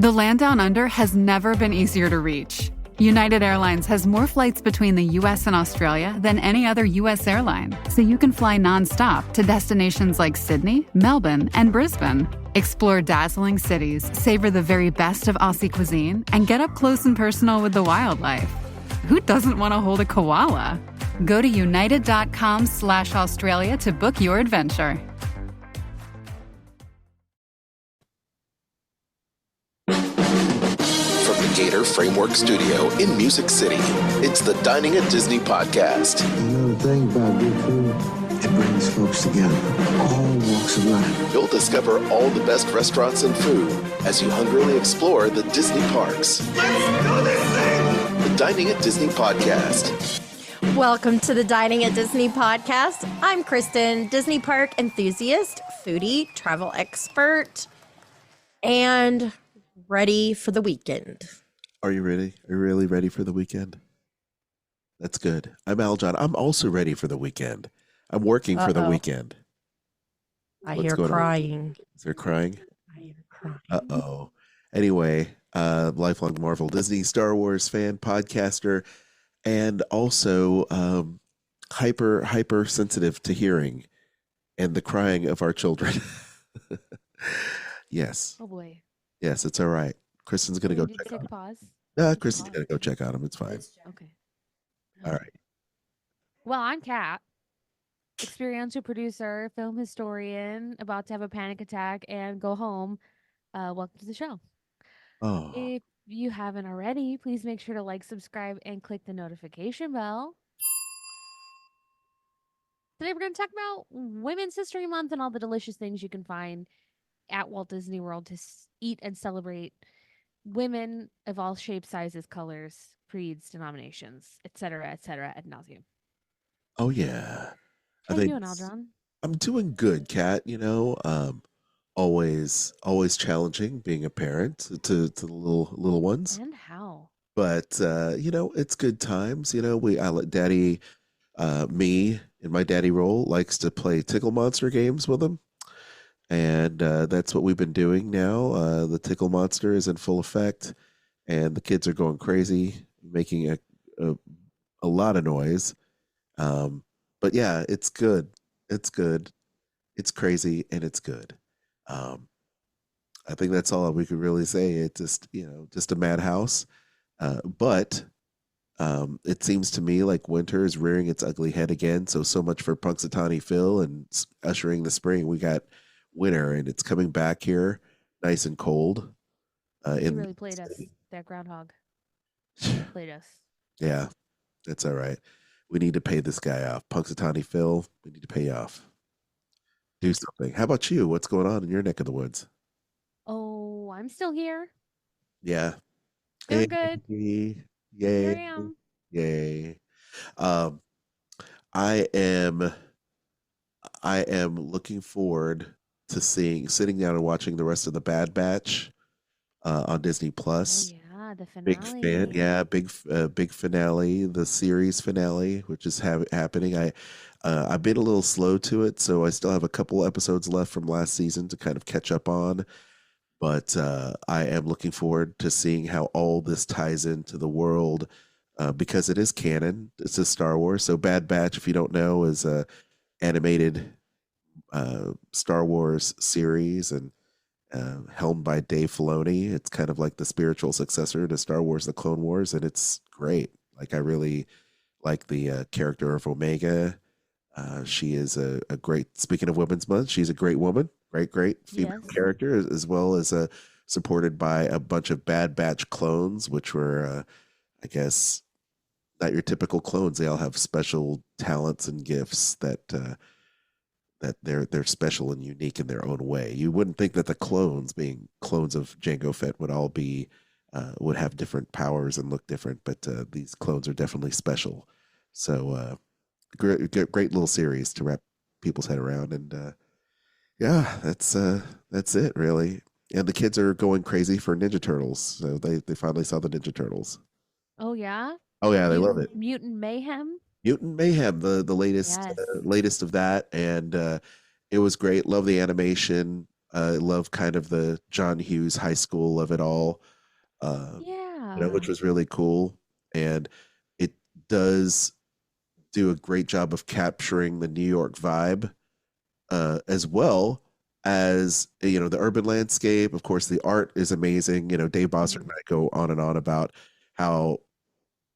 The land down under has never been easier to reach. United Airlines has more flights between the U.S. and Australia than any other U.S. airline, so you can fly nonstop to destinations like Sydney, Melbourne, and Brisbane. Explore dazzling cities, savor the very best of Aussie cuisine, and get up close and personal with the wildlife. Who doesn't want to hold a koala? Go to united.com/Australia to book your adventure. From the Gator Framework Studio in Music City, it's the Dining at Disney podcast. You know the thing about good food? It brings folks together, all walks of life. You'll discover all the best restaurants and food as you hungrily explore the Disney parks. Let's do this thing! The Dining at Disney podcast. Welcome to the Dining at Disney podcast. I'm Kristen, Disney park enthusiast, foodie, travel expert, and ready for the weekend. Are you ready? Are you really ready for the weekend? That's good. I'm Aljon. I'm also ready for the weekend. I'm working for the weekend. I hear crying. Is there crying? I hear crying. Uh-oh. Anyway, lifelong Marvel, Disney, Star Wars fan, podcaster, and also hyper sensitive to hearing and the crying of our children. Yes. Oh boy. Yes, it's all right. Kristen's gonna go check on him. Pause. Kristen's gonna go check on him. It's fine. Okay. All right. Well, I'm Kat, experiential producer, film historian, about to have a panic attack and go home. Welcome to the show. Oh. If you haven't already, please make sure to like, subscribe, and click the notification bell. Today we're going to talk about Women's History Month and all the delicious things you can find at Walt Disney World to eat and celebrate women of all shapes, sizes, colors, creeds, denominations, etc., ad nauseum. Oh yeah. How you doing, Aljon? I'm doing good, Kat. You know, always challenging being a parent to the little ones. And how? But you know, it's good times. You know, I let Daddy, me in my daddy role, likes to play Tickle Monster games with him. And that's what we've been doing now. The Tickle Monster is in full effect, and the kids are going crazy, making a lot of noise. But yeah, it's good. It's good. It's crazy, and it's good. I think that's all we could really say. It's just, you know, just a madhouse. But it seems to me like winter is rearing its ugly head again. So much for Punxsutawney Phil and ushering the spring. We got winter, and it's coming back here, nice and cold. He really played us, that groundhog. Played us. Yeah, that's all right. We need to pay this guy off. Punxsutawney Phil, we need to pay you off. Do something. How about you? What's going on in your neck of the woods? Oh, I'm still here. Yeah. Doing good. Yay. Here I am. Yay. I am looking forward to sitting down and watching the rest of the Bad Batch on Disney Plus. Oh, yeah, the finale. Big fan, yeah, big finale, the series finale, which is happening. I've been a little slow to it, so I still have a couple episodes left from last season to kind of catch up on. But I am looking forward to seeing how all this ties into the world, because it is canon. It's a Star Wars. So Bad Batch, if you don't know, is a animated Star Wars series, and helmed by Dave Filoni. It's kind of like the spiritual successor to Star Wars: The Clone Wars, and it's great. Like, I really like the character of Omega. She is a great, speaking of Women's Month, she's a great woman, great female character, as well as supported by a bunch of Bad Batch clones, which were, I guess, not your typical clones. They all have special talents and gifts that they're special and unique in their own way. You wouldn't think that the clones, being clones of Jango Fett, would all be would have different powers and look different, but these clones are definitely special. So great little series to wrap people's head around, and yeah, that's it really. And the kids are going crazy for Ninja Turtles, so they finally saw the Ninja Turtles. Oh yeah. Oh yeah, they love it. Mutant Mayhem. Mutant Mayhem, the latest Yes. latest of that, and it was great. Love the animation. I love kind of the John Hughes high school of it all, which Yeah. was really cool. And it does do a great job of capturing the New York vibe, as well as the urban landscape. Of course, the art is amazing. Dave Bossert Mhm. and I go on and on about how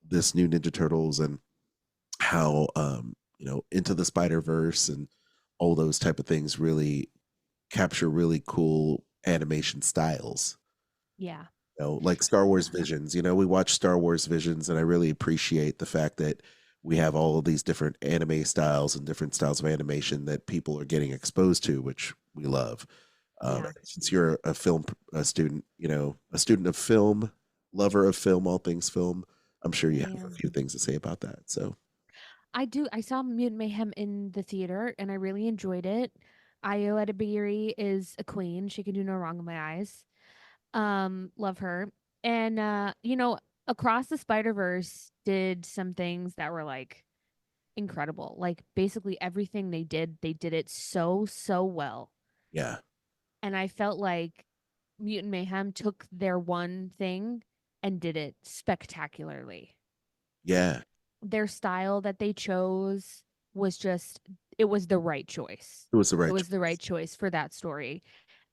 this new Ninja Turtles and how Into the Spider Verse and all those type of things really capture really cool animation styles. Yeah. Like Star Wars Visions. We watch Star Wars Visions, and I really appreciate the fact that we have all of these different anime styles and different styles of animation that people are getting exposed to, which we love. Yeah. Since you're a student, a student of film, lover of film, all things film, I'm sure I you have a am. few things to say about that. So, I do. I saw Mutant Mayhem in the theater and I really enjoyed it. Ayo Edebiri is a queen. She can do no wrong in my eyes. Love her. And Across the Spider-Verse did some things that were like incredible. Like basically everything they did it so well. yeah, And I felt like Mutant Mayhem took their one thing and did it spectacularly. yeah, Their style that they chose was just it was the right choice. it was the It right was the choice. right choice for that story.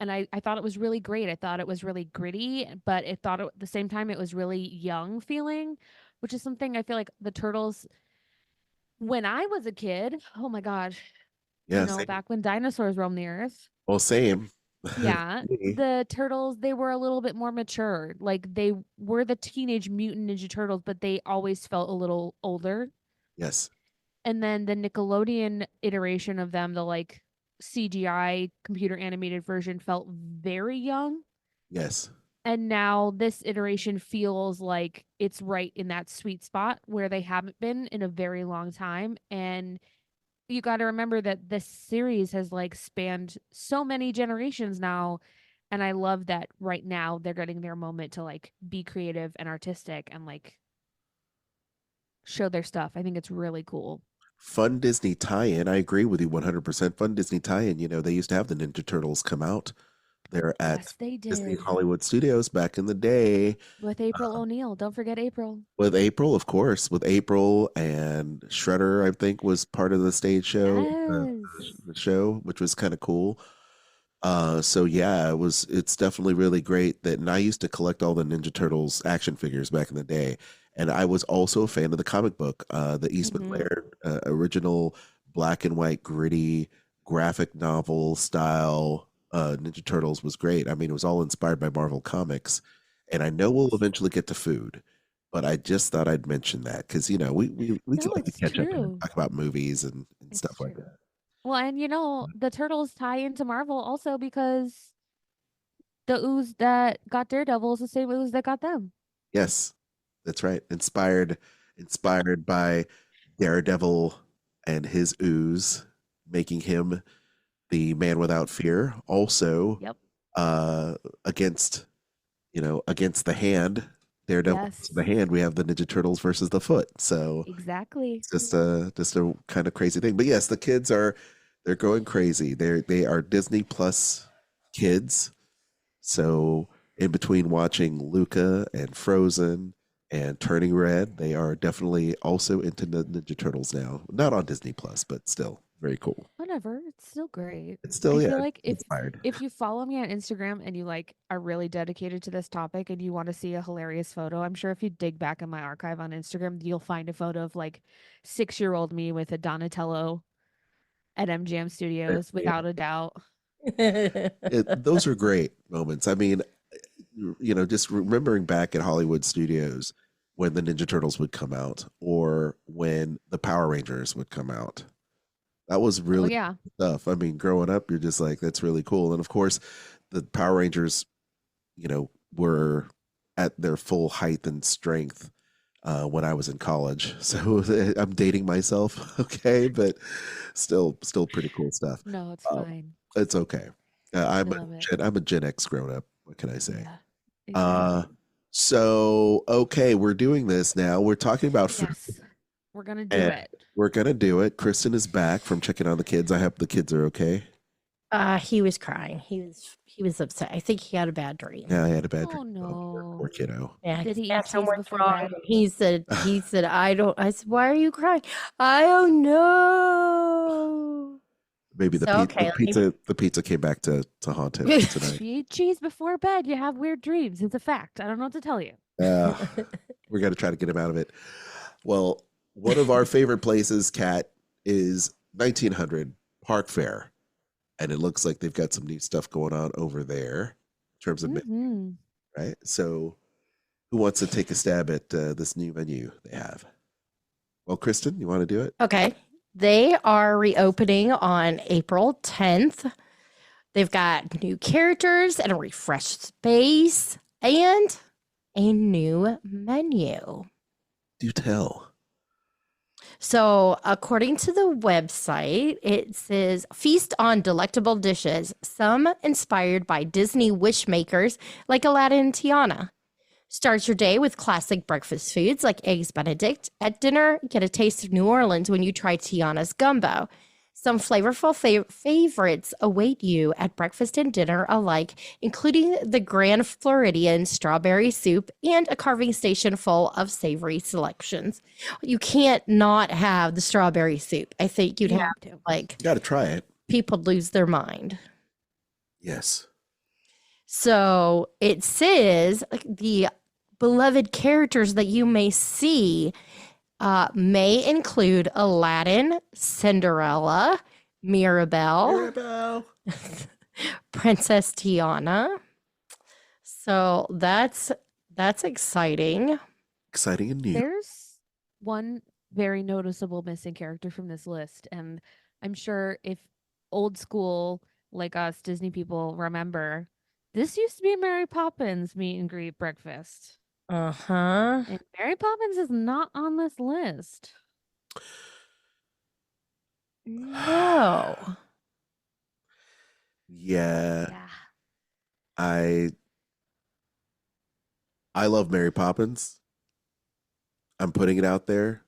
And I thought it was really great. I thought it was really gritty, but at the same time it was really young feeling, which is something I feel like the Turtles when I was a kid, oh my god, Yeah, same. back when dinosaurs roamed the earth. Well, same. Yeah, Me. the turtles, they were a little bit more mature. Like they were the teenage mutant ninja turtles, but they always felt a little older. Yes, And then the Nickelodeon iteration of them, the like CGI computer animated version felt very young. yes, And now this iteration feels like it's right in that sweet spot where they haven't been in a very long time. And you got to remember that this series has like spanned so many generations now. And I love that right now they're getting their moment to like be creative and artistic and like show their stuff. I think it's really cool. fun Disney tie-in. I agree with you 100%. Fun Disney tie-in. They used to have the Ninja Turtles come out there at Yes, they Disney did. Hollywood Studios back in the day With April O'Neil. Don't forget April. with April, of course, with April and Shredder. I think was part of the stage show, Yes. the show, which was kind of cool. So yeah, it's definitely really great that, and I used to collect all the Ninja Turtles action figures back in the day. And I was also a fan of the comic book, the Eastman Hmm. Laird original black and white gritty graphic novel style Ninja Turtles was great. I mean, it was all inspired by Marvel Comics. And I know we'll Yes. eventually get to food, but I just thought I'd mention that because we No, like to it's catch up and true. talk about movies and It's stuff like true. that. Well, and the turtles tie into Marvel also because the ooze that got Daredevil is the same ooze that got them. Yes, that's right. Inspired by Daredevil and his ooze, making him the man without fear. Also, Yep. uh, against against the hand, Daredevil versus the Yes. hand. We have the Ninja Turtles versus the foot. So Exactly. it's just a kind of crazy thing. But yes, the kids they're going crazy. They are Disney Plus kids. So in between watching Luca and Frozen and Turning Red, they are definitely also into the Ninja Turtles now. Not on Disney Plus, but still very cool. Whatever. It's still great. It's I still, yeah, feel like inspired. if you follow me on Instagram and you like are really dedicated to this topic and you want to see a hilarious photo, I'm sure if you dig back in my archive on Instagram, you'll find a photo of like 6-year-old me with a Donatello at MGM Studios, without a doubt. Those are great moments. I mean, just remembering back at Hollywood Studios when the Ninja Turtles would come out or when the Power Rangers would come out. That was Oh really yeah. stuff. I mean, growing up, you're just like, that's really cool. And of course, the Power Rangers, were at their full height and strength when I was in college. So I'm dating myself, okay, but still pretty cool stuff. No, it's Uh, fine. it's okay. I love it. I'm a Gen X grown up. What can I say? Yeah. Uh, Exactly. so okay, we're doing this now. We're talking about food, Yes. We're gonna do and it. we're gonna do it. Kristen is back from checking on the kids. I hope the kids are okay. He was crying. He was upset. I think he had a bad dream. Yeah, I had a bad Oh dream. Poor, no. poor kiddo. Yeah, Did his he dad eat told cheese him before wrong, bed? and he said, I don't. I said, why are you crying? I don't know. Maybe So okay, the pizza came back to haunt him tonight. If you eat cheese before bed, you have weird dreams. It's a fact. I don't know what to tell you. We're gonna try to get him out of it. Well, one of our favorite places, Kat, is 1900 Park Fair, and it looks like they've got some new stuff going on over there in terms of Mhm. right. So, who wants to take a stab at this new menu they have? Well, Kristen, you want to do it? okay. They are reopening on April 10th. They've got new characters and a refreshed space and a new menu. Do tell. So, according to the website, it says feast on delectable dishes, some inspired by Disney wish makers like Aladdin and Tiana. Start your day with classic breakfast foods like Eggs Benedict. At dinner, get a taste of New Orleans when you try Tiana's gumbo. Some flavorful favorites await you at breakfast and dinner alike, including the Grand Floridian strawberry soup and a carving station full of savory selections. You can't not have the strawberry soup. I think you'd You have have to. like You got to try it. people lose their mind. Yes. So it says like, the beloved characters that you may see may include Aladdin, Cinderella, Mirabelle, Mirabelle. Princess Tiana. So that's exciting. Exciting and new. There's one very noticeable missing character from this list, and I'm sure if old school like us Disney people remember, this used to be Mary Poppins meet and greet breakfast. Uh-huh. And Mary Poppins is not on this list. No. Yeah. Yeah. I love Mary Poppins. I'm putting it out there.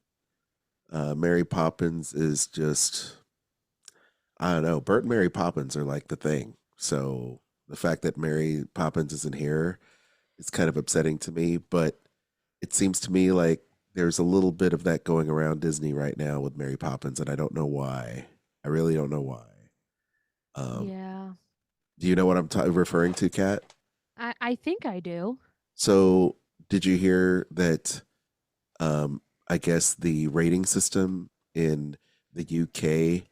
Mary Poppins is just, I don't know. Bert and Mary Poppins are like the thing. So the fact that Mary Poppins isn't here is kind of upsetting to me. But it seems to me like there's a little bit of that going around Disney right now with Mary Poppins, and I don't know why. I really don't know why. Yeah. Do you know what I'm referring to, Kat? I think I do. So, did you hear that? I guess the rating system in the UK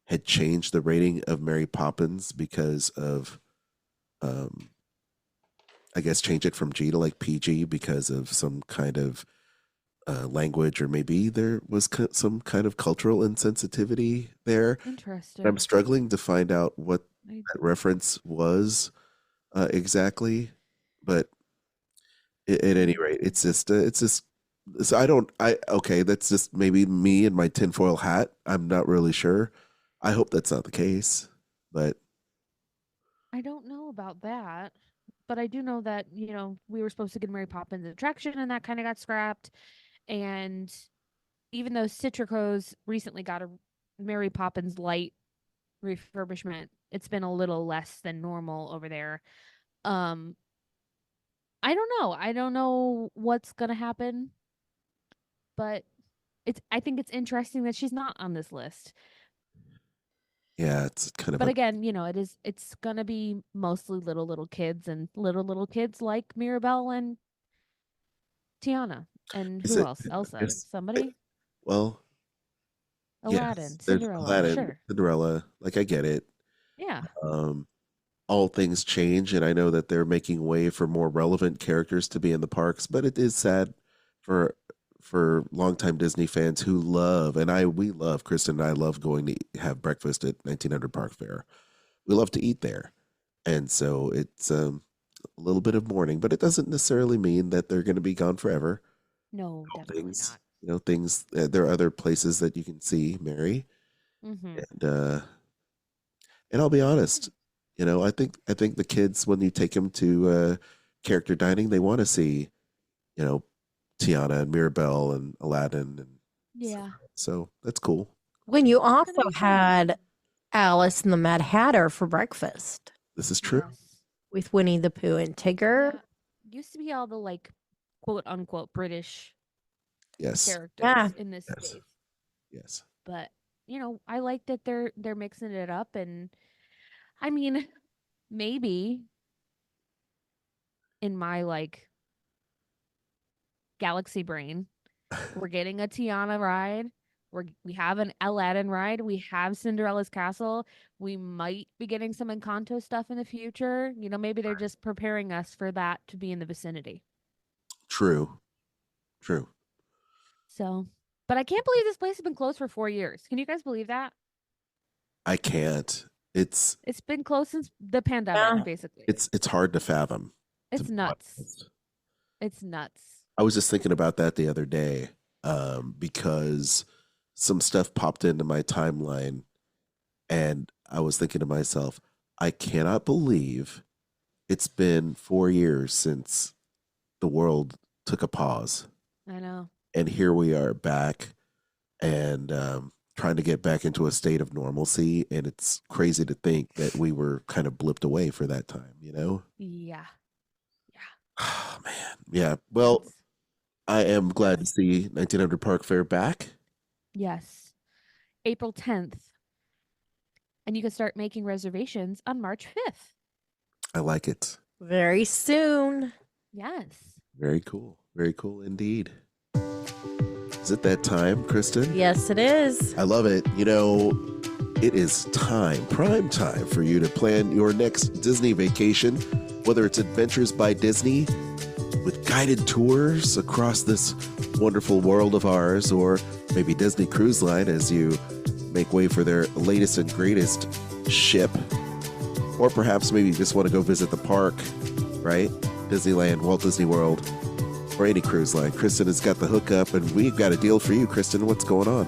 had changed the rating of Mary Poppins because of, I guess, change it from G to like PG because of some kind of language, or maybe there was some kind of cultural insensitivity there. Interesting. I'm struggling to find out what I- that reference was exactly, but at any rate, it's just so okay, that's just maybe me and my tinfoil hat. I'm not really sure. I hope that's not the case, but I don't know about that, but I do know that, we were supposed to get a Mary Poppins attraction and that kind of got scrapped. And even though Citrico's recently got a Mary Poppins light refurbishment, it's been a little less than normal over there. I don't know. I don't know what's going to happen, but I think it's interesting that she's not on this list. yeah, it's kind of But again, it's going to be mostly little kids, and little kids like Mirabelle and Tiana. And is who it else? Elsa. is Somebody? well, Aladdin, yes, there's Cinderella. Aladdin, Sure. Cinderella. Like I get it. Yeah. All things change, and I know that they're making way for more relevant characters to be in the parks, but it is sad for longtime Disney fans who love, and we love, Kristen and I love going to have breakfast at 1900 Park Fair. We love to eat there, and so it's a little bit of mourning, but it doesn't necessarily mean that they're going to be gone forever. No, definitely Things, not. things. There are other places that you can see Mary, Mm-hmm. and I'll be honest. I think the kids, when you take them to character dining, they want to see, Tiana and Mirabelle and Aladdin, and Yeah. so that's cool. When you It's gonna also be fun. had Alice and the Mad Hatter for breakfast This is true. Yes. with Winnie the Pooh and Tigger. Yeah. Used to be all the like quote unquote British Yes. characters Yeah. in this Yes. space. Yes. But I like that they're mixing it up, and I mean, maybe in my like galaxy brain, we're getting a Tiana ride. We have an Aladdin ride. We have Cinderella's castle. We might be getting some Encanto stuff in the future. Maybe they're just preparing us for that to be in the vicinity. True. True. So, but I can't believe this place has been closed for 4 years. Can you guys believe that? I can't. It's It's been closed since the pandemic, Yeah. basically. it's hard to fathom. to It's be nuts. honest. It's nuts. I was just thinking about that the other day, because some stuff popped into my timeline, and I was thinking to myself, I cannot believe it's been 4 years since the world took a pause, I know. and here we are back, and trying to get back into a state of normalcy. And it's crazy to think that we were kind of blipped away for that time, you know? Yeah. Oh, man. Yeah. Well, It's- I am glad to see 1900 Park Fair back. yes. April 10th. And you can start making reservations on March 5th. I like it. Very soon. Yes. Very cool. Very cool indeed. Is it that time, Kristen? Yes, it is. I love it. It is prime time for you to plan your next Disney vacation, whether it's Adventures by Disney with guided tours across this wonderful world of ours, or maybe Disney Cruise Line as you make way for their latest and greatest ship. Or perhaps maybe you just want to go visit the park, right? Disneyland, Walt Disney World, or any cruise line. Kristen has got the hookup, and we've got a deal for you, Kristen. What's going on?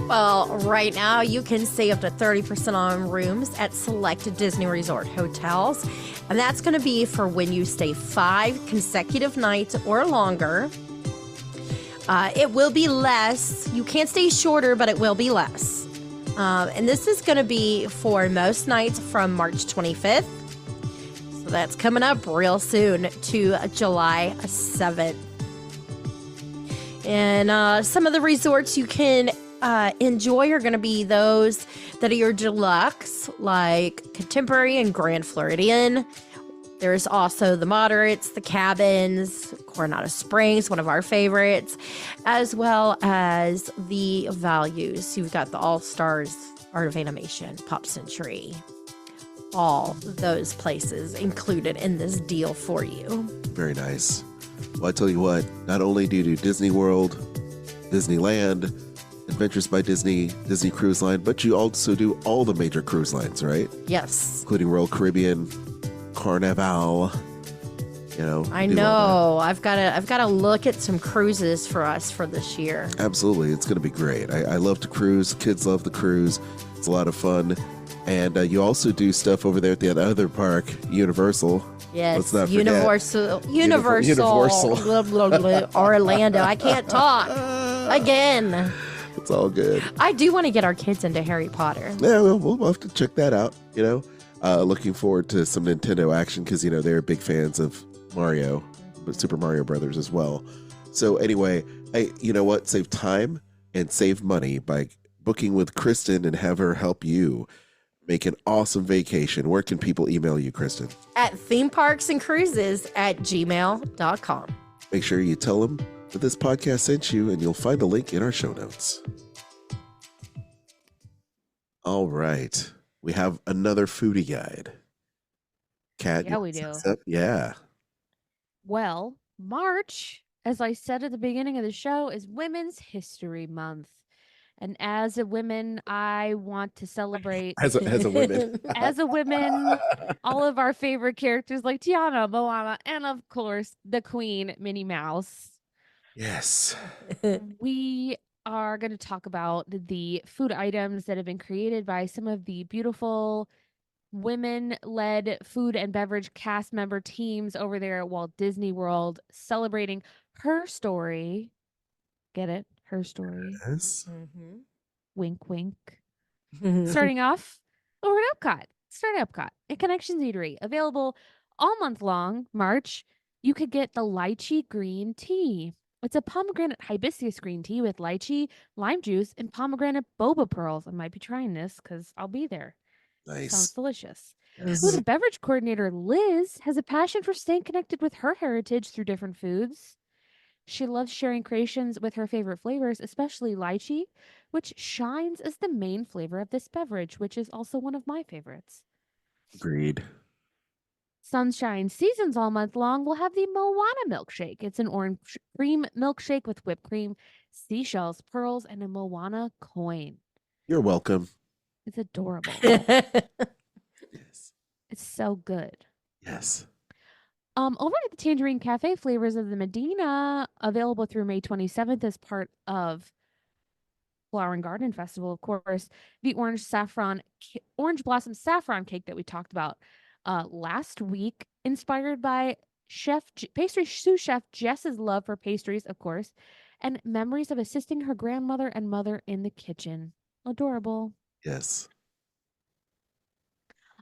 Well, right now you can save up to 30% on rooms at select Disney Resort hotels. And that's going to be for when you stay 5 consecutive nights or longer. It will be less. You can't stay shorter, but it will be less. And this is going to be for most nights from March 25th. So that's coming up real soon to July 7th. And some of the resorts you can enjoy are going to be those that are your deluxe, like Contemporary and Grand Floridian. There's also the moderates, the cabins, Coronado Springs, one of our favorites, as well as the values. You've got the All Stars, Art of Animation, Pop Century, all those places included in this deal for you. Very nice. Well, I tell you what, not only do you do Disney World, Disneyland, Adventures by Disney, Disney Cruise Line, but you also do all the major cruise lines, right? Yes. Including Royal Caribbean, Carnival. I do all know. I've got to look at some cruises for us for this year. that. Absolutely. It's going to be great. I love to cruise. Kids love the cruise. It's a lot of fun. And you also do stuff over there at the other park, Universal. Yes, Let's not forget. Universal, Universal. blah, blah, blah, Orlando. I can't talk again. It's all good. I do want to get our kids into Harry Potter. Yeah, we'll have to check that out. Looking forward to some Nintendo action because they're big fans of Mario, but Super Mario Brothers as well. So anyway, you know what? Save time and save money by booking with Kristen and have her help you make an awesome vacation. Where can people email you, Kristen? At themeparksandcruises@gmail.com. Make sure you tell them that this podcast sent you, and you'll find a link in our show notes. All right. We have another foodie guide. Kat, Yeah, you we want to do. set us up? Yeah. Well, March, as I said at the beginning of the show, is Women's History Month. And as a woman, I want to celebrate As a woman. as a woman, all of our favorite characters like Tiana, Moana, and of course the Queen, Minnie Mouse. Yes. We are going to talk about the food items that have been created by some of the beautiful women-led food and beverage cast member teams over there at Walt Disney World, celebrating her story. Get it? Her story. Yes. Wink, wink. Starting off over at Epcot. Start at Epcot. A Connections Eatery. Available all month long, March. You could get the lychee green tea. It's a pomegranate hibiscus green tea with lychee, lime juice, and pomegranate boba pearls. I might be trying this because I'll be there. Sounds Nice. delicious. Yes. Ooh, the beverage coordinator, Liz, has a passion for staying connected with her heritage through different foods. She loves sharing creations with her favorite flavors, especially lychee, which shines as the main flavor of this beverage, which is also one of my favorites. Agreed. Sunshine Seasons all month long will have the Moana milkshake. It's an orange cream milkshake with whipped cream, seashells, pearls, and a Moana coin. You're welcome. It's adorable. Yes. It's so good. Yes. Over at the Tangerine Cafe, Flavors of the Medina, available through May 27th as part of Flower and Garden Festival, of course. The orange blossom saffron cake that we talked about last week, inspired by pastry sous chef Jess's love for pastries, of course, and memories of assisting her grandmother and mother in the kitchen. Adorable. Yes.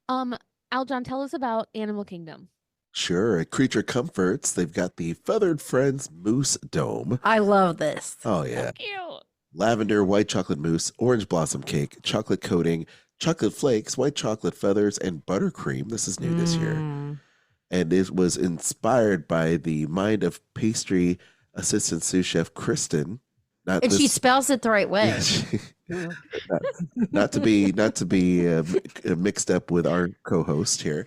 Aljon, tell us about Animal Kingdom. Sure. At Creature Comforts, they've got the Feathered Friends Mousse Dome. I love this. Oh, yeah. Cute. Lavender, white chocolate mousse, orange blossom cake, chocolate coating, chocolate flakes, white chocolate feathers, and buttercream. This is new this year. And it was inspired by the mind of pastry assistant sous chef Kristen. And she spells it the right way. Yeah, not to be mixed up with our co-host here,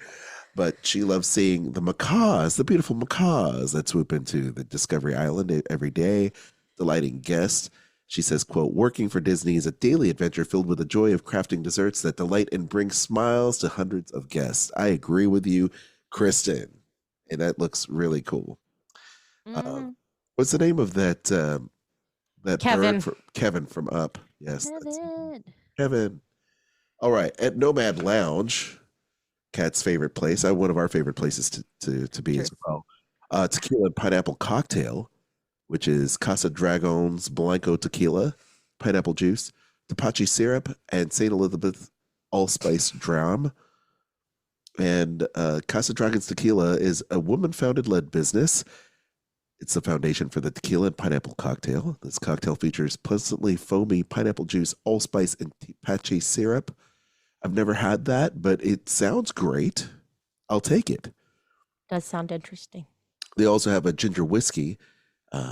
but she loves seeing the macaws, the beautiful macaws that swoop into the Discovery Island every day, delighting guests. She says, quote, working for Disney is a daily adventure filled with the joy of crafting desserts that delight and bring smiles to hundreds of guests. I agree with you, Kristen. And that looks really cool. What's the name of that Kevin. bird? Kevin from Up. Yes. Kevin. Kevin. All right. At Nomad Lounge, Kat's favorite place, one of our favorite places to be as well. Tequila and pineapple cocktail, which is Casa Dragon's Blanco tequila, pineapple juice, Tepache syrup, and St. Elizabeth allspice dram. And Casa Dragon's Tequila is a woman-founded led business. It's the foundation for the tequila and pineapple cocktail. This cocktail features pleasantly foamy pineapple juice, allspice, and Tepache syrup. I've never had that, but it sounds great. I'll take it. Does sound interesting. They also have a ginger whiskey,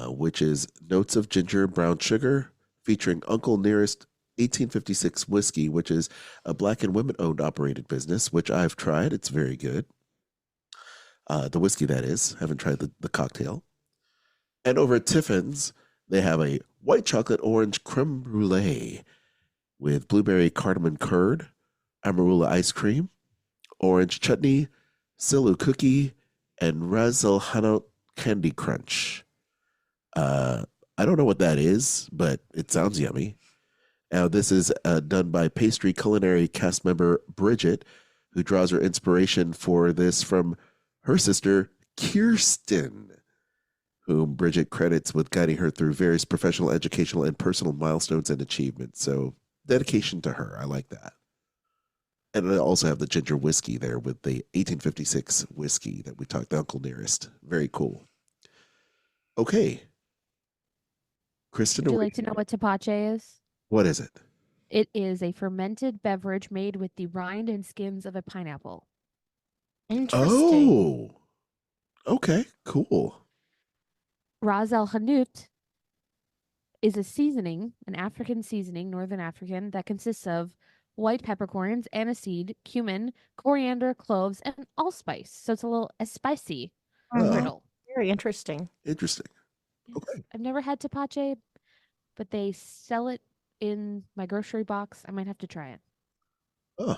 which is notes of ginger and brown sugar, featuring Uncle Nearest 1856 whiskey, which is a black and women-owned operated business, which I've tried. It's very good. The whiskey, that is. Haven't tried the cocktail. And over at Tiffin's, they have a white chocolate orange creme brulee with blueberry cardamom curd, amarula ice cream, orange chutney, silu cookie, and Razzle Hanot candy crunch. I don't know what that is, but it sounds yummy. Now, this is done by pastry culinary cast member Bridget, who draws her inspiration for this from her sister, Kirsten, whom Bridget credits with guiding her through various professional, educational, and personal milestones and achievements. So, dedication to her. I like that. And I also have the ginger whiskey there with the 1856 whiskey that we talked, the Uncle Nearest. Very cool. Okay. Kristen, Would you like to know what tepache is? What is it? It is a fermented beverage made with the rind and skins of a pineapple. Interesting. Oh, okay, cool. Ras el Hanout is a seasoning, an African seasoning, Northern African, that consists of white peppercorns, aniseed, cumin, coriander, cloves, and allspice. So it's a little spicy griddle. Very interesting. Interesting. Yes. Okay. I've never had tepache, but they sell it in my grocery box. I might have to try it. Oh,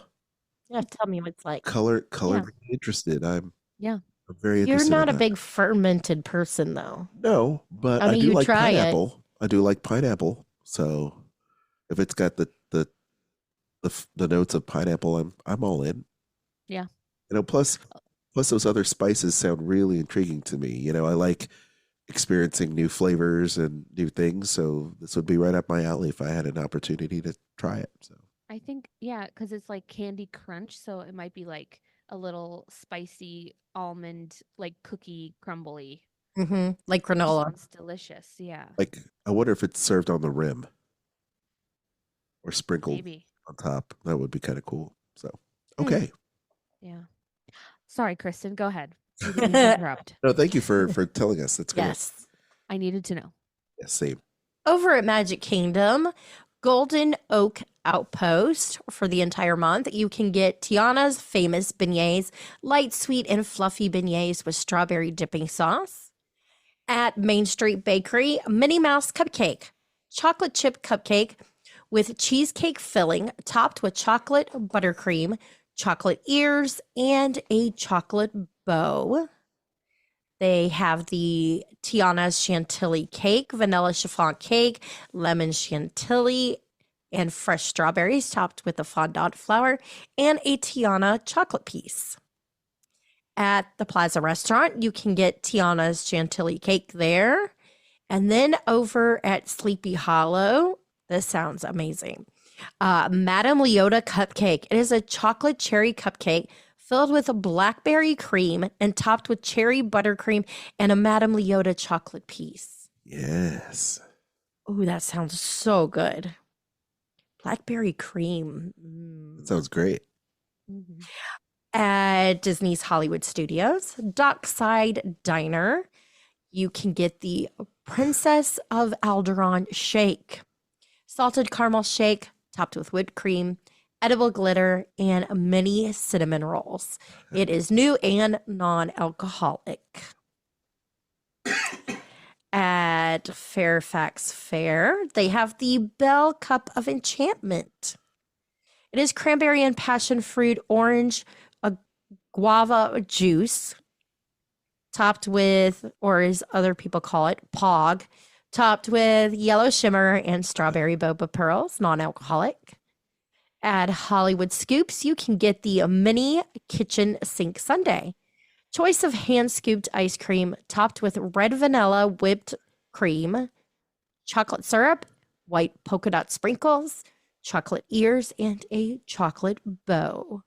Yeah, tell me what it's like. color Yeah. interested. I'm very You're interested. not in a that. big fermented person, though. No, but I I mean, do you like try it. pineapple. I do like pineapple. So if it's got the notes of pineapple, I'm all in. Yeah. Plus those other spices sound really intriguing to me. I like experiencing new flavors and new things. So this would be right up my alley if I had an opportunity to try it. So I think, yeah, because it's like Candy Crunch, so it might be like a little spicy almond, like cookie crumbly. Like granola. Sounds delicious. Yeah, Like, I wonder if it's served on the rim or sprinkled maybe. on top. That would be kind of cool. So, Hmm. okay. Yeah. Sorry, Kristen. Go ahead. We didn't mean to interrupt. No, thank you for telling us. That's great. Yes. I needed to know. Yeah, same. Over at Magic Kingdom, Golden Oak Outpost for the entire month. You can get Tiana's famous beignets, light, sweet, and fluffy beignets with strawberry dipping sauce. At Main Street Bakery, Minnie Mouse Cupcake, chocolate chip cupcake with cheesecake filling topped with chocolate buttercream, chocolate ears, and a chocolate bow. They have the Tiana's Chantilly cake, vanilla chiffon cake, lemon chantilly, and fresh strawberries topped with a fondant flour, and a Tiana chocolate piece. At the Plaza Restaurant, you can get Tiana's Chantilly cake there. And then over at Sleepy Hollow, this sounds amazing. Madame Leota cupcake. It is a chocolate cherry cupcake filled with a blackberry cream and topped with cherry buttercream and a Madame Leota chocolate piece. Yes. Oh, that sounds so good. Blackberry cream. That sounds great. Mhm. At Disney's Hollywood Studios, Dockside Diner, you can get the Princess of Alderaan shake. Salted caramel shake topped with whipped cream, edible glitter, and mini cinnamon rolls. It is new and non-alcoholic. At Fairfax Fair, they have the Bell Cup of Enchantment. It is cranberry and passion fruit, orange, a guava juice, topped with, or as other people call it, pog, topped with yellow shimmer and strawberry boba pearls, non-alcoholic. At Hollywood Scoops, you can get the mini kitchen sink sundae. Choice of hand-scooped ice cream topped with red vanilla whipped cream, chocolate syrup, white polka dot sprinkles, chocolate ears, and a chocolate bow.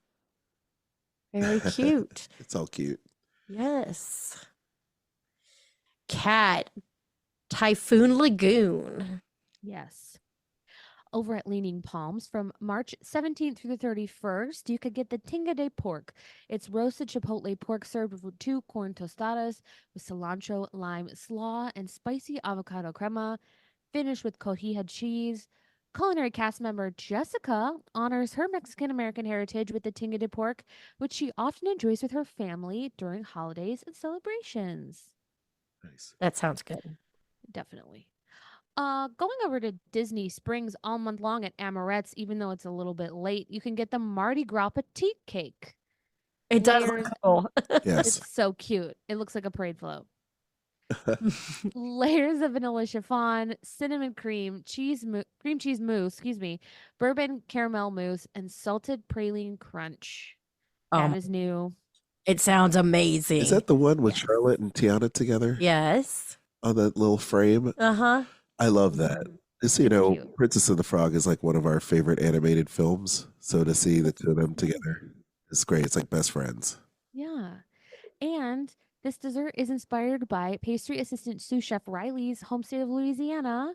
Very cute. It's all cute. Yes. Cat, Typhoon Lagoon. Yes. Over at Leaning Palms from March 17th through the 31st, you could get the Tinga de Pork. It's roasted chipotle pork served with 2 corn tostadas with cilantro, lime, slaw, and spicy avocado crema, finished with cotija cheese. Culinary cast member Jessica honors her Mexican American heritage with the Tinga de Pork, which she often enjoys with her family during holidays and celebrations. Nice. That sounds good. Definitely. Going over to Disney Springs all month long at Amorette's, even though it's a little bit late, you can get the Mardi Gras petite cake. It does Layers- look cool. Yes. It's so cute. It looks like a parade float. Layers of vanilla chiffon, cinnamon cream, cream cheese mousse, bourbon caramel mousse, and salted praline crunch. That is new. It sounds amazing. Is that the one with Yes. Charlotte and Tiana together Yes. on that little frame? Uh-huh. I love that. Just so you It's know, cute. Princess and the Frog is like one of our favorite animated films. So to see the two of them together is great. It's like best friends. Yeah. And this dessert is inspired by pastry assistant sous chef Riley's home state of Louisiana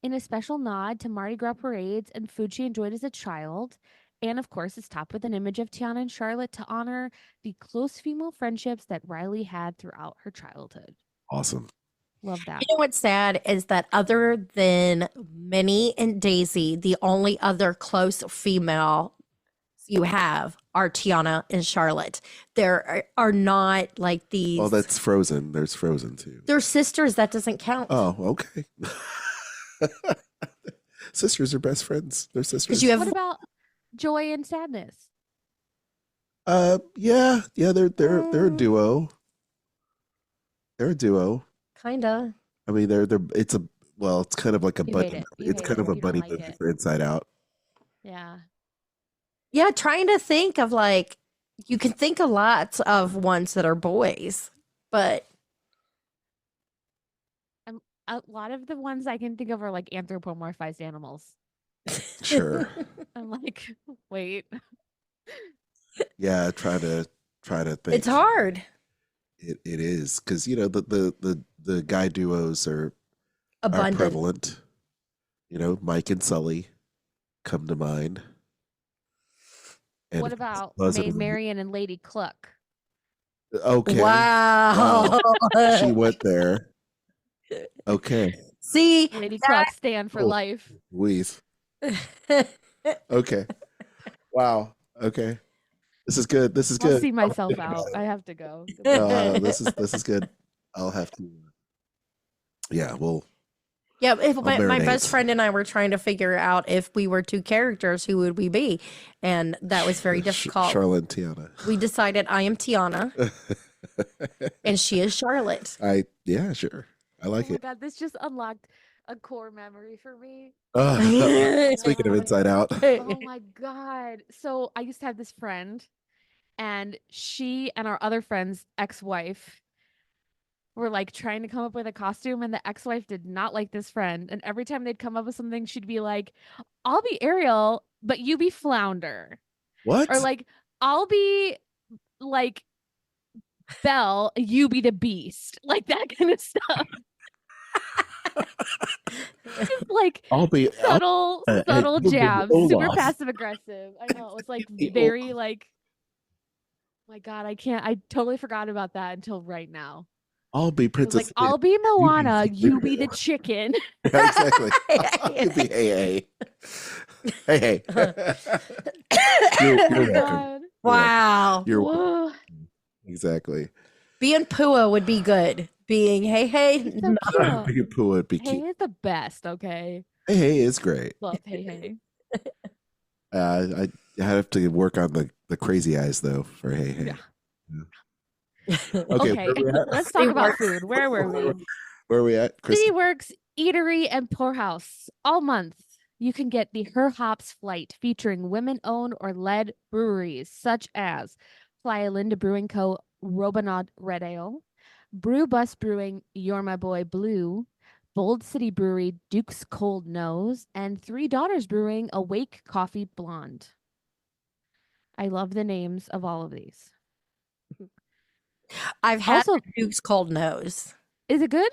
in a special nod to Mardi Gras parades and food she enjoyed as a child. And of course, it's topped with an image of Tiana and Charlotte to honor the close female friendships that Riley had throughout her childhood. Awesome. Love that. You know what's sad is that other than Minnie and Daisy, the only other close female you have are Tiana and Charlotte. There are not like these. Oh, that's Frozen. There's Frozen too. They're sisters. That doesn't count. Oh, okay. Sisters are best friends. They're sisters. Because you have What about joy and sadness? Yeah, they're a duo. They're a duo. kinda. I mean, it's kind of like a You buddy. hate it. You It's hate kind it. of a You don't buddy like movie it. for Inside Out. Yeah. Yeah, trying to think of like you can think of lots of ones that are boys, but A lot of the ones I can think of are like anthropomorphized animals. Sure. I'm like, wait. Yeah, try to think. It's hard. It is because the guy duos are Abundant. prevalent. Mike and Sully come to mind. And What about Buzz Maid and- Marian and Lady Cluck? Okay. Wow. She went there. Okay. See, Lady Cluck stand for Oh. life. Weave. Okay. Wow. Okay. This is good. This is I'll good. see myself out. I have to go. This is good. I'll have to. Yeah. Well. yeah, if my marinate. best friend and I were trying to figure out if we were two characters, who would we be? And that was very difficult. Charlotte and Tiana. We decided I am Tiana and she is Charlotte. Yeah, sure. I like Oh my it. god, this just unlocked a core memory for me. Speaking of Inside Out. Oh my god. So I used to have this friend, and she and our other friend's ex-wife were like trying to come up with a costume, and the ex-wife did not like this friend. And every time they'd come up with something, she'd be like, I'll be Ariel, but you be Flounder. What? Or like, I'll be like Belle, you be the Beast. Like that kind of stuff. Just like I'll be subtle hey, subtle you'll be jabs, super Olaf. passive aggressive. I know, it was like Be very like, my god, I totally forgot about that until right now. I'll be It was Princess. like, I'll be Moana, be you be the chicken. Yeah, exactly. I'll be hey. Hey. You're Oh my welcome. god. Wow. You're welcome. Whoa. Exactly. Being Pua would be good. Being hey, He's no. so cute. Be a poo would be Hey cute. is the best, okay? Hey is great. Love hey. I have to work on the crazy eyes though for hey. Yeah. Okay. Okay, Where we at? let's talk about food. Where were we? Where are we at, Chris? City Works Eatery and Poorhouse. All month, you can get the Her Hops Flight featuring women-owned or led breweries such as Playa Linda Brewing Co., Robanod Red Ale, Brew Bus Brewing, You're My Boy Blue, Bold City Brewery, Duke's Cold Nose, and Three Daughters Brewing, Awake Coffee Blonde. I love the names of all of these. I've had Also, Duke's Cold Nose. is it good?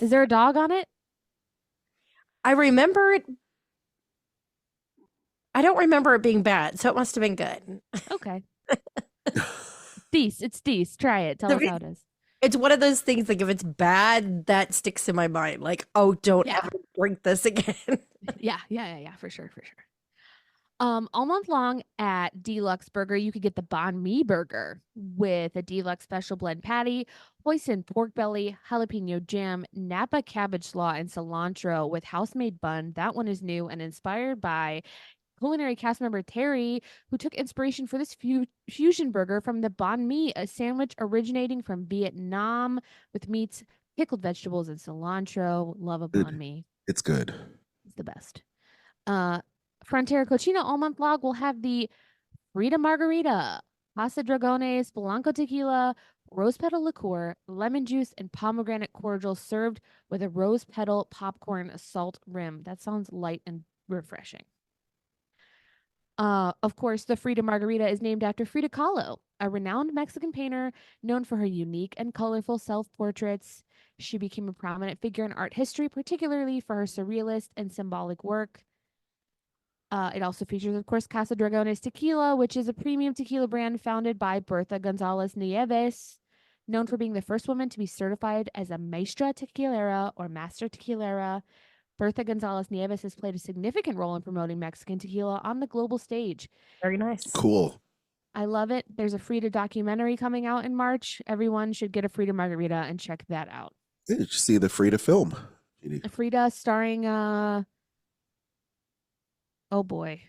Is there a dog on it? I remember it. I don't remember it being bad, so it must have been good. Okay. It's Deece. Try it. Tell The us re- how it is. It's one of those things, like if it's bad, that sticks in my mind. Like, oh, don't Yeah. ever drink this again. Yeah, for sure. All month long at Deluxe Burger, you could get the banh mi burger with a deluxe special blend patty, hoisin pork belly, jalapeno jam, Napa cabbage slaw, and cilantro with house-made bun. That one is new and inspired by culinary cast member Terry, who took inspiration for this fusion burger from the banh mi, a sandwich originating from Vietnam with meats, pickled vegetables, and cilantro. Love a Good. banh mi. It's good. It's the best. Frontera Cochina all month long will have the Frida Margarita, Casa Dragones, Blanco Tequila, rose petal liqueur, lemon juice, and pomegranate cordial served with a rose petal popcorn salt rim. That sounds light and refreshing. Of course, the Frida Margarita is named after Frida Kahlo, a renowned Mexican painter known for her unique and colorful self-portraits. She became a prominent figure in art history, particularly for her surrealist and symbolic work. It also features, of course, Casa Dragones Tequila, which is a premium tequila brand founded by Bertha Gonzalez Nieves, known for being the first woman to be certified as a Maestra Tequilera or Master Tequilera. Bertha Gonzalez Nieves has played a significant role in promoting Mexican tequila on the global stage. Very nice. Cool. I love it. There's a Frida documentary coming out in March. Everyone should get a Frida Margarita and check that out. Yeah, did you see the Frida film? A Frida starring oh boy,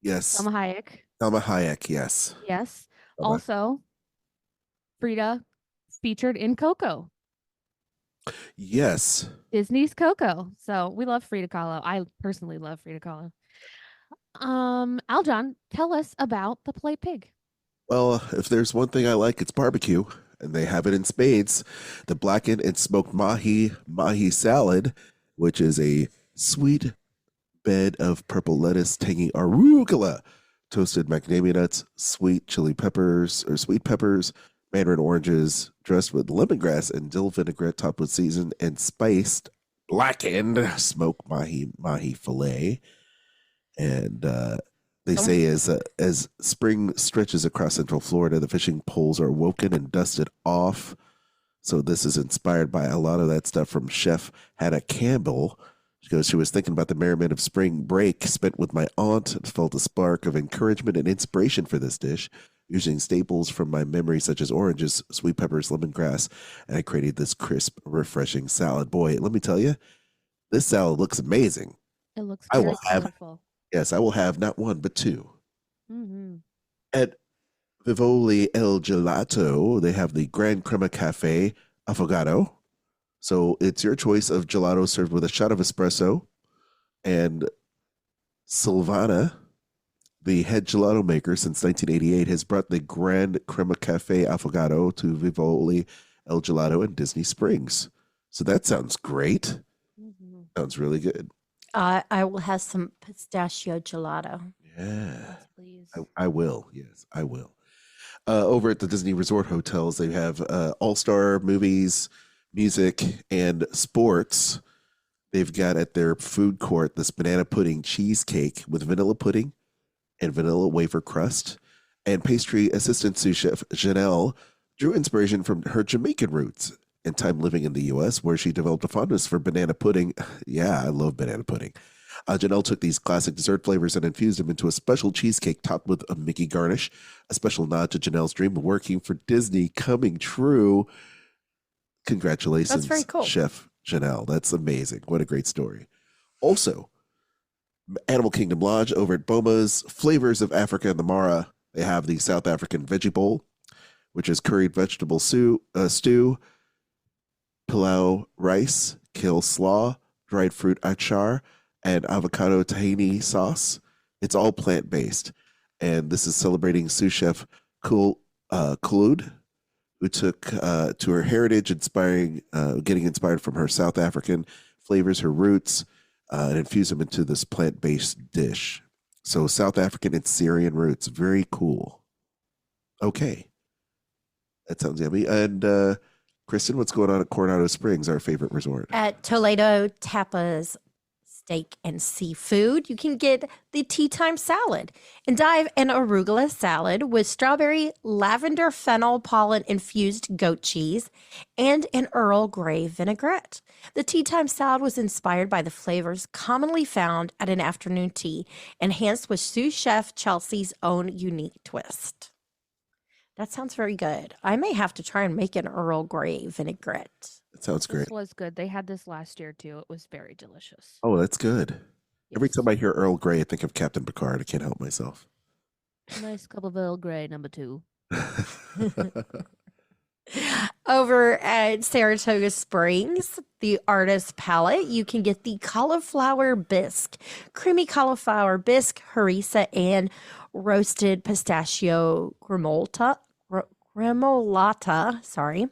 Yes. Salma Hayek. Salma Hayek, yes. Yes. Salma. Also, Frida featured in Coco, Yes. Disney's Coco. So we love Frida Kahlo. I personally love Frida Kahlo. Aljon, tell us about the Play Pig. Well, if there's one thing I like, it's barbecue, and they have it in spades. The blackened and smoked mahi salad, which is a sweet bed of purple lettuce, tangy arugula, toasted macadamia nuts, sweet peppers, mandarin oranges, dressed with lemongrass and dill vinaigrette, topped with seasoned and spiced blackened smoked mahi fillet. And they say as spring stretches across Central Florida, the fishing poles are woken and dusted off. So this is inspired by a lot of that stuff from Chef Hannah Campbell. She goes, she was thinking about the merriment of spring break spent with my aunt and felt a spark of encouragement and inspiration for this dish, using staples from my memory such as oranges, sweet peppers, lemongrass, and I created this crisp, refreshing salad. Boy, let me tell you, this salad looks amazing. It looks I very will have, colorful. yes, I will have not one, but two. Mm-hmm. At Vivoli El Gelato, they have the Gran Crema Cafe Affogato. So it's your choice of gelato served with a shot of espresso. And Silvana, the head gelato maker since 1988, has brought the Grand Crema Cafe Affogato to Vivoli El Gelato in Disney Springs. So that sounds great. Mm-hmm. Sounds really good. I will have some pistachio gelato. Yeah. Yes, please. I will. Yes, I will. Over at the Disney Resort hotels, they have all-star movies, music, and sports. They've got at their food court this banana pudding cheesecake with vanilla pudding and vanilla wafer crust. And pastry assistant sous chef Janelle drew inspiration from her Jamaican roots and time living in the U.S., where she developed a fondness for banana pudding. Yeah, I love banana pudding. Janelle took these classic dessert flavors and infused them into a special cheesecake topped with a Mickey garnish, a special nod to Janelle's dream of working for Disney coming true. Congratulations, That's very cool. Chef Janelle. That's amazing. What a great story. Also, Animal Kingdom Lodge over at Boma's Flavors of Africa and the Mara. They have the South African Veggie Bowl, which is curried vegetable stew, pilau rice, kale slaw, dried fruit achar, and avocado tahini sauce. It's all plant-based. And this is celebrating sous chef Khulud, who took to her heritage, getting inspired from her South African flavors, her roots, and infuse them into this plant-based dish. So South African and Syrian roots. Very cool. Okay. That sounds yummy. And Kristen, what's going on at Coronado Springs, our favorite resort? At Toledo Tapas Steak and Seafood, you can get the tea time salad and dive an arugula salad with strawberry, lavender, fennel pollen infused goat cheese and an Earl Grey vinaigrette. The tea time salad was inspired by the flavors commonly found at an afternoon tea, enhanced with sous chef Chelsea's own unique twist. That sounds very good. I may have to try and make an Earl Grey vinaigrette. That sounds great. This was good. They had this last year too. It was very delicious. Oh, that's good. Every Yes. time I hear Earl Grey, I think of Captain Picard. I can't help myself. Nice cup of Earl Grey, number 2. Over at Saratoga Springs, the Artist Palette, you can get the cauliflower bisque, creamy cauliflower bisque, harissa, and roasted pistachio gremolata. Sorry.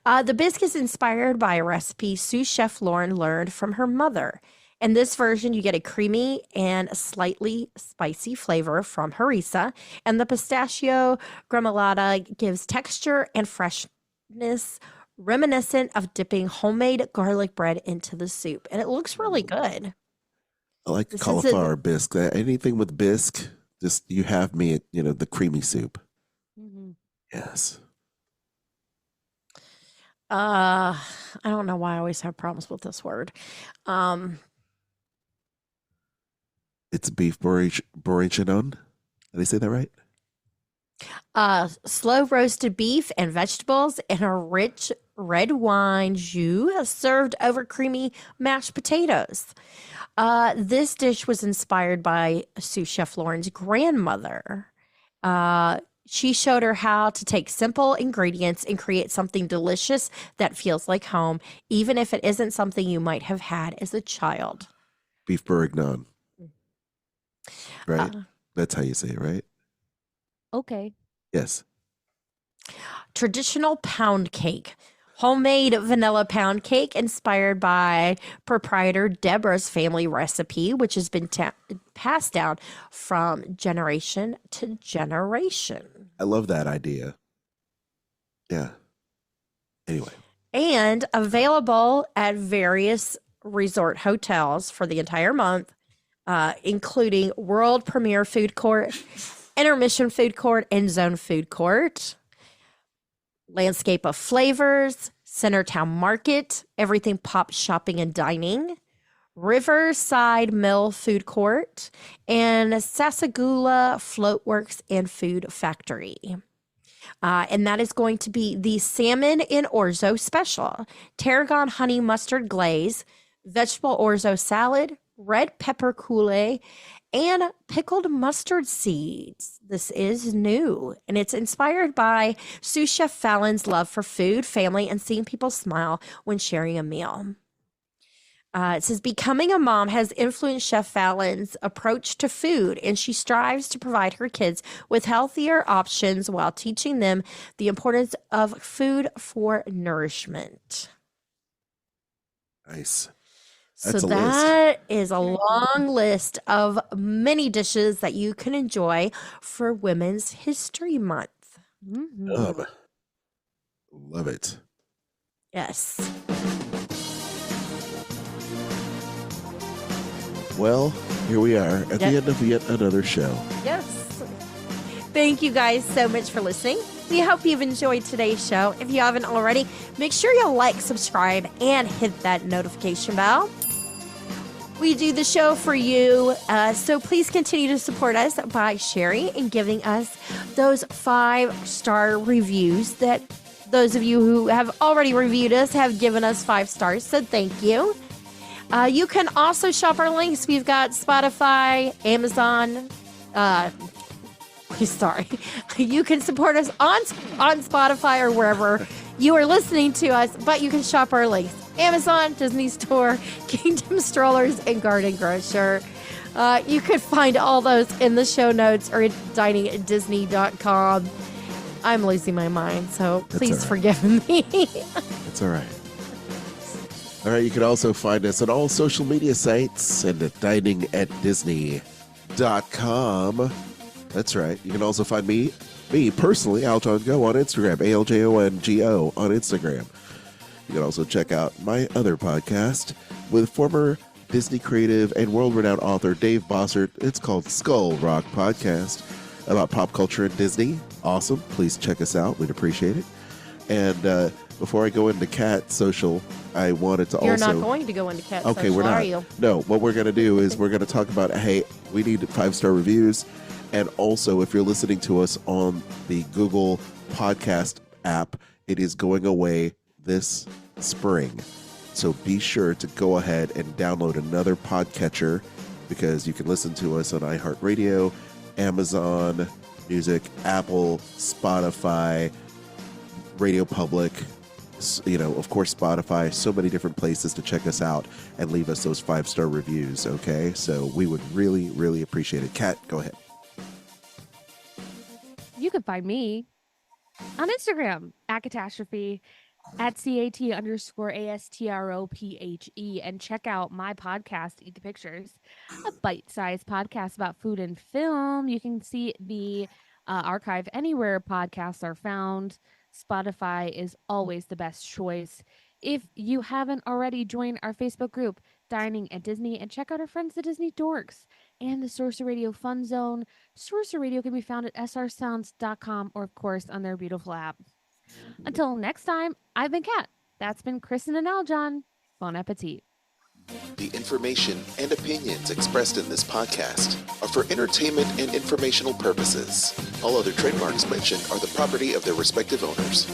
The bisque is inspired by a recipe sous chef Lauren learned from her mother. In this version, you get a creamy and slightly spicy flavor from harissa, and the pistachio gremolata gives texture and freshness reminiscent of dipping homemade garlic bread into the soup. And it looks really good. I like This is cauliflower bisque. Anything with bisque, just you have me at, the creamy soup. Mm-hmm. Yes. I don't know why I always have problems with this word. It's beef bourguignon. Did I say that right? Slow roasted beef and vegetables in a rich red wine jus served over creamy mashed potatoes. This dish was inspired by sous chef Lauren's grandmother. She showed her how to take simple ingredients and create something delicious that feels like home, even if it isn't something you might have had as a child. Beef bourguignon. Right? That's how you say it, right? Okay. Yes. Traditional pound cake. Homemade vanilla pound cake inspired by proprietor Deborah's family recipe, which has been passed down from generation to generation. I love that idea. Yeah. Anyway. And available at various resort hotels for the entire month, including World Premier Food Court, Intermission Food Court, and Zone Food Court. Landscape of Flavors, Centertown Market, Everything Pop Shopping and Dining, Riverside Mill Food Court, and Sasagula Floatworks and Food Factory. And that is going to be the Salmon in Orzo Special, Tarragon Honey Mustard Glaze, Vegetable Orzo Salad, Red Pepper Coulis, and Pickled Mustard Seeds. This is new, and it's inspired by sous chef Fallon's love for food, family, and seeing people smile when sharing a meal. It says, becoming a mom has influenced Chef Fallon's approach to food, and she strives to provide her kids with healthier options while teaching them the importance of food for nourishment. Nice. So that is a long list of many dishes that you can enjoy for Women's History Month. Mm-hmm. Love it. Yes. Well, here we are at the end of yet another show. Yes. Thank you guys so much for listening. We hope you've enjoyed today's show. If you haven't already, make sure you like, subscribe, and hit that notification bell. We do the show for you, so please continue to support us by sharing and giving us those 5-star reviews that those of you who have already reviewed us have given us 5 stars, so thank you. You can also shop our links. We've got Spotify, Amazon. Sorry. You can support us on Spotify or wherever you are listening to us, but you can shop our links. Amazon, Disney Store, Kingdom Strollers, and Garden Grocer. You can find all those in the show notes or at diningatdisney.com. I'm losing my mind, so please forgive me. It's all right. All right, you can also find us on all social media sites and at diningatdisney.com. That's right. You can also find me personally, Aljon Go on Instagram, ALJONGO on Instagram. You can also check out my other podcast with former Disney creative and world-renowned author Dave Bossert. It's called Skull Rock Podcast about pop culture and Disney. Awesome. Please check us out. We'd appreciate it. And before I go into Cat Social, I wanted to You're not going to go into Cat Social, we're not. Are you? No, what we're going to do is we're going to talk about, hey, we need 5-star reviews. And also, if you're listening to us on the Google Podcast app, it is going away this spring. So be sure to go ahead and download another podcatcher because you can listen to us on iHeartRadio, Amazon Music, Apple, Spotify, Radio Public, of course, Spotify, so many different places to check us out and leave us those 5-star reviews, okay? So we would really, really appreciate it. Kat, go ahead. You can find me on Instagram at Catastrophe, at CAT_ASTROPHE, and check out my podcast, Eat the Pictures, a bite-sized podcast about food and film. You can see the archive anywhere podcasts are found. Spotify is always the best choice. If you haven't already, join our Facebook group, Dining at Disney, and check out our friends, the Disney Dorks, and the Sorcerer Radio Fun Zone. Sorcerer Radio can be found at srsounds.com or, of course, on their beautiful app. Until next time, I've been Kat. That's been Kristen and Aljon. Bon appetit. The information and opinions expressed in this podcast are for entertainment and informational purposes. All other trademarks mentioned are the property of their respective owners.